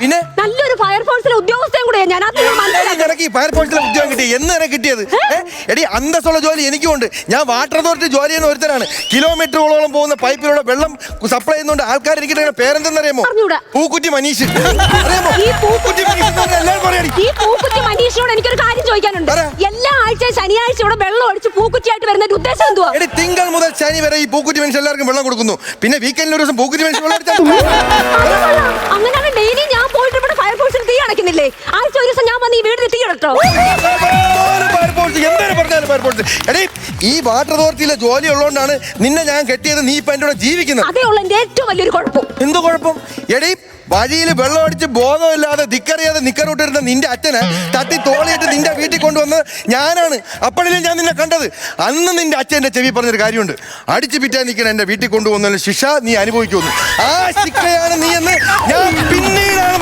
പിന്നെ നല്ലൊരു ഫയർഫോഴ്സിലെ ഉദ്യോഗസ്ഥയും കൂടെ ഞാൻ നിനക്ക് ഈ ഫയർഫോഴ്സിലെ ഉദ്യോഗം കിട്ടി എന്ന് കിട്ടിയത് എടി അന്തസ്സുള്ള ജോലി എനിക്കും ഉണ്ട്. ഞാൻ വാട്ടർ അതോറിറ്റി ജോലി ചെയ്യുന്ന ഒരുത്തരാണ്. കിലോമീറ്ററുകളോളം പോകുന്ന പൈപ്പിലൂടെ വെള്ളം സപ്ലൈ ചെയ്യുന്നുണ്ട്. ആൾക്കാർ എനിക്ക് പേരെന്തെന്നറിയാമോ? പൂക്കുറ്റി മനീഷ്. ഈ പൂക്കുറ്റി മനീഷിനോട് എനിക്കൊരു കാര്യം ചോദിക്കാനുണ്ട്. എല്ലാ ആഴ്ചയും ശനിയാഴ്ച ഇവിടെ വെള്ളം ഒഴിച്ച് പൂക്കുറ്റിയായിട്ട് വരുന്നതിന്റെ ഉദ്ദേശം എന്തുവാ? എടി തിങ്കൾ മുതൽ ശനി വരെ ഈ പൂക്കുറ്റി മനുഷ്യൻ എല്ലാവർക്കും വെള്ളം കൊടുക്കുന്നു. പിന്നെ വീക്കെൻഡിൽ ഒരു ദിവസം പൂക്കുറ്റി മനുഷ്യൻ വെള്ളം അങ്ങനെയാണ് ഡെയിലി ഞാൻ പോയിട്ട് ഇവിടെ ഫയർഫോഴ്സിൽ തീ അടയ്ക്കുന്നില്ലേ? ആഴ്ച ഒരു ദിവസം ഞാൻ വന്ന് ഈ വീട്ടിൽ തീ അടച്ചോ? ഈ വാട്ടർ അതോറിറ്റിയിലെ ജോലി ഉള്ളതുകൊണ്ടാണ് നിന്നെ ഞാൻ കെട്ടിയത്. നീ ഇപ്പൊ എന്റെ കൂടെ ജീവിക്കുന്നത്. അതേ ഉള്ള എന്റെ ഏറ്റവും വലിയൊരു കുഴപ്പം. എന്ത് കുഴപ്പം? എടീ വഴിയിൽ വെള്ളം അടിച്ച് ബോധമില്ലാതെ ദിക്കറിയാതെ നിക്കറിട്ടിരുന്ന നിന്റെ അച്ഛനെ തട്ടി തോളിയിട്ട് നിന്റെ വീട്ടിൽ കൊണ്ടുവന്ന് ഞാനാണ്. അപ്പോഴല്ലേ ഞാൻ നിന്നെ കണ്ടത്. അന്ന് നിന്റെ അച്ഛൻ്റെ ചെവി പറഞ്ഞൊരു കാര്യമുണ്ട്. അടിച്ചു പിറ്റാൻ നിൽക്കണം എന്റെ വീട്ടിൽ കൊണ്ടുവന്നതിന് ശിക്ഷ നീ അനുഭവിക്കുന്നു. ആ ശിക്ഷയാണ് നീ എന്ന് ഞാൻ പിന്നീടാണ്